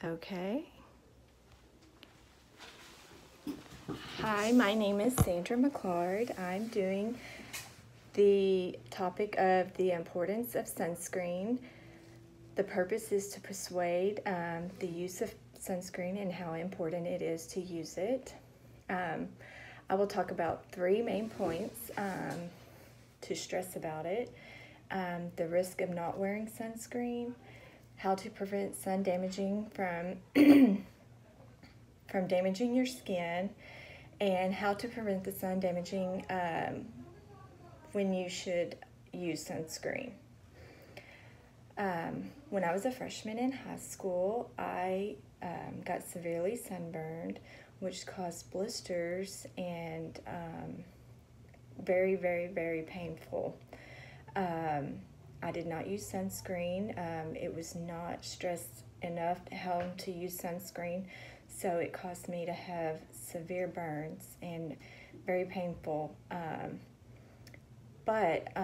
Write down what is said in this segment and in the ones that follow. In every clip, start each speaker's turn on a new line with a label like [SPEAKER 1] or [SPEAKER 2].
[SPEAKER 1] Okay. Hi, my name is Sandra McClard. I'm doing the topic of the importance of sunscreen. The purpose is to persuade the use of sunscreen and how important it is to use it. I will talk about three main points to stress about it. The risk of not wearing sunscreen, how to prevent sun damaging from damaging your skin, and how to prevent the sun damaging when you should use sunscreen. When I was a freshman in high school, I got severely sunburned, which caused blisters and very, very, very painful. I did not use sunscreen. It was not stressed enough how to use sunscreen, so it caused me to have severe burns and very painful. But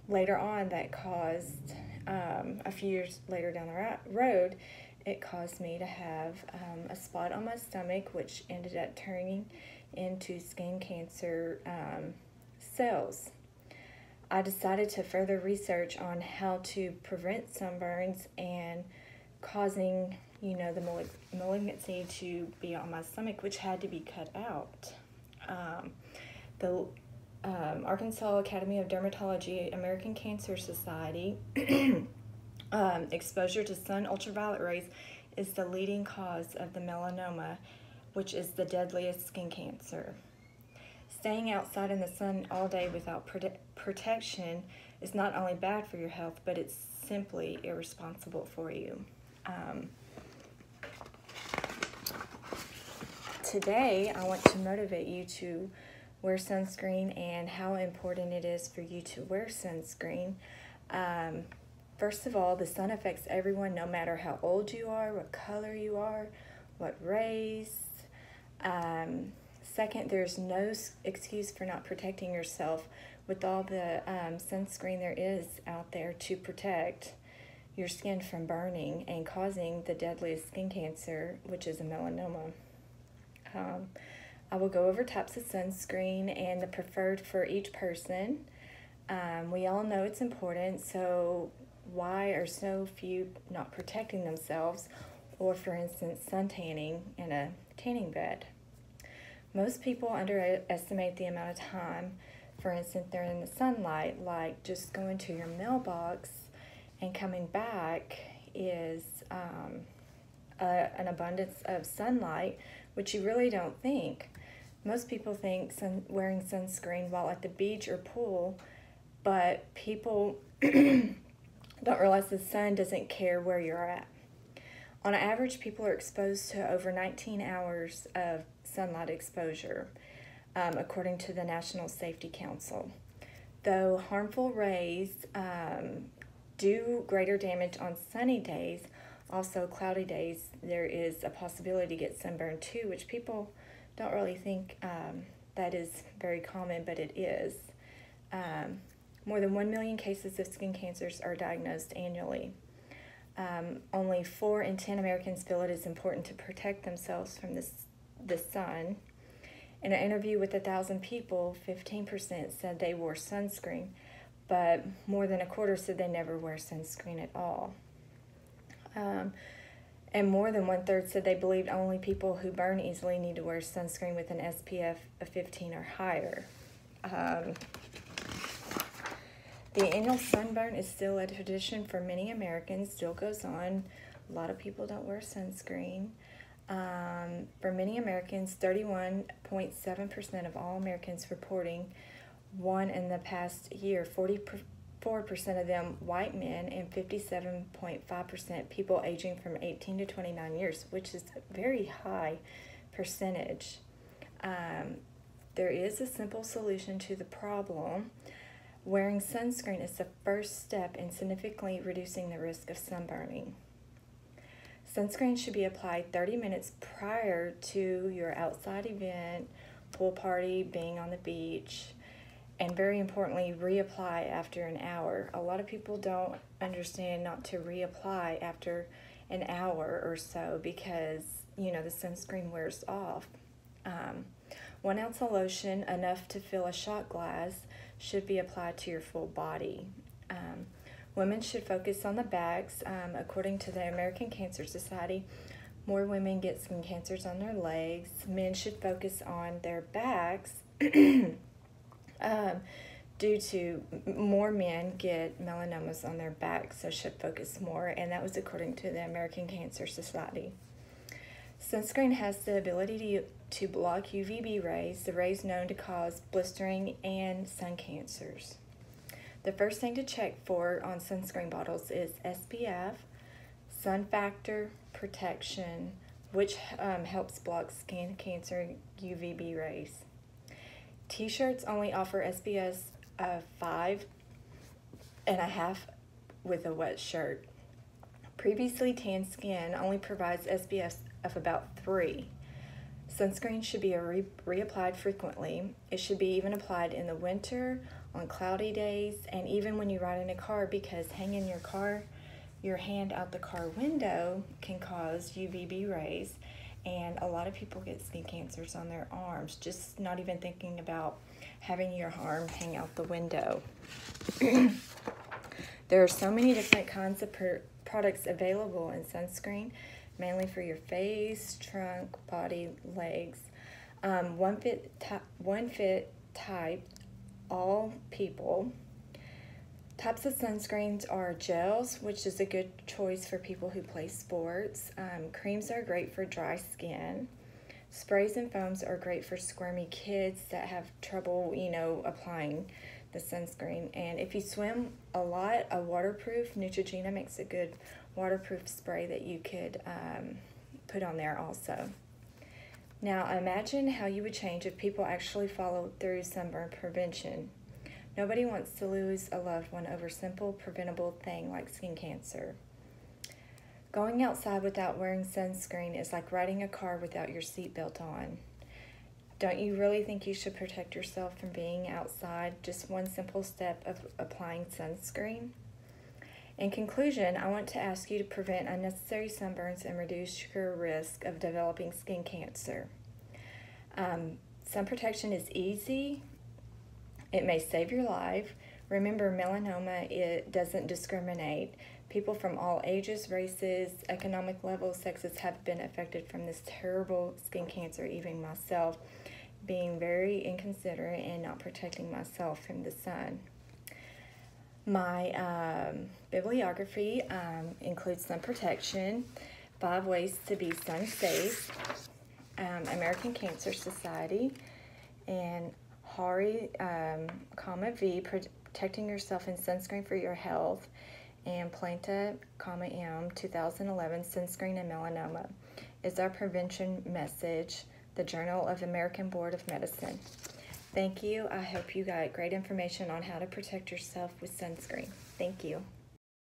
[SPEAKER 1] later on, that caused, a few years later down the road, it caused me to have a spot on my stomach, which ended up turning into skin cancer cells. I decided to further research on how to prevent sunburns and causing, the malignancy to be on my stomach, which had to be cut out. The Arkansas Academy of Dermatology, American Cancer Society, exposure to sun ultraviolet rays is the leading cause of the melanoma, which is the deadliest skin cancer. Staying outside in the sun all day without protection is not only bad for your health, but it's simply irresponsible for you. Today, I want to motivate you to wear sunscreen and how important it is for you to wear sunscreen. First of all, the sun affects everyone, no matter how old you are, what color you are, what race. Second, there's no excuse for not protecting yourself with all the sunscreen there is out there to protect your skin from burning and causing the deadliest skin cancer, which is a melanoma. I will go over types of sunscreen and the preferred for each person. We all know it's important, so why are so few not protecting themselves, or for instance, sun tanning in a tanning bed? Most people underestimate the amount of time, for instance, they're in the sunlight, like just going to your mailbox and coming back is an abundance of sunlight, which you really don't think. Most people think wearing sunscreen while at the beach or pool, but people don't realize the sun doesn't care where you're at. On average, people are exposed to over 19 hours of sunlight exposure, according to the National Safety Council. Though harmful rays do greater damage on sunny days, also cloudy days, there is a possibility to get sunburned too, which people don't really think that is very common, but it is. More than 1 million cases of skin cancers are diagnosed annually. Only 4 in 10 Americans feel it is important to protect themselves from the sun. In an interview with 1,000 people, 15% said they wore sunscreen, but more than a quarter said they never wear sunscreen at all. And more than 1/3 said they believed only people who burn easily need to wear sunscreen with an SPF of 15 or higher. The annual sunburn is still a tradition for many Americans, still goes on. A lot of people don't wear sunscreen. For many Americans, 31.7% of all Americans reporting one in the past year, 44% of them white men, and 57.5% people aging from 18 to 29 years, which is a very high percentage. There is a simple solution to the problem. Wearing sunscreen is the first step in significantly reducing the risk of sunburning. Sunscreen should be applied 30 minutes prior to your outside event, pool party, being on the beach, and very importantly, reapply after an hour. A lot of people don't understand not to reapply after an hour or so because, you know, the sunscreen wears off. 1 ounce of lotion, enough to fill a shot glass, should be applied to your full body. Women should focus on the backs. According to the American Cancer Society, more women get skin cancers on their legs. Men should focus on their backs due to more men get melanomas on their backs, so should focus more, and that was according to the American Cancer Society. Sunscreen has the ability to block UVB rays, the rays known to cause blistering and sun cancers. The first thing to check for on sunscreen bottles is SPF, sun factor, protection, which helps block skin cancer UVB rays. T-shirts only offer SPF of 5.5 with a wet shirt. Previously tanned skin only provides SPF of about 3. Sunscreen should be reapplied frequently. It should be even applied in the winter, on cloudy days, and even when you ride in a car, because hanging your hand out the car window can cause UVB rays, and a lot of people get skin cancers on their arms, just not even thinking about having your arm hang out the window. There are so many different kinds of products available in sunscreen, mainly for your face, trunk, body, legs. One fit type, all people. Types of sunscreens are gels, which is a good choice for people who play sports. Creams are great for dry skin. Sprays and foams are great for squirmy kids that have trouble, you know, applying the sunscreen. And if you swim a lot, a waterproof Neutrogena makes a good waterproof spray that you could put on there also. Now imagine how you would change if people actually followed through sunburn prevention. Nobody wants to lose a loved one over simple preventable thing like skin cancer. Going outside without wearing sunscreen is like riding a car without your seatbelt on. Don't you really think you should protect yourself from being outside? Just one simple step of applying sunscreen. In conclusion, I want to ask you to prevent unnecessary sunburns and reduce your risk of developing skin cancer. Sun protection is easy. It may save your life. Remember, melanoma, it doesn't discriminate. People from all ages, races, economic levels, sexes have been affected from this terrible skin cancer, even myself, being very inconsiderate and not protecting myself from the sun. My bibliography includes sun protection, 5 ways to be sun safe, American Cancer Society, and Hari, V, protecting yourself in sunscreen for your health, and Planta, M, 2011, sunscreen and melanoma is our prevention message, the Journal of American Board of Medicine. Thank you. I hope you got great information on how to protect yourself with sunscreen. Thank you.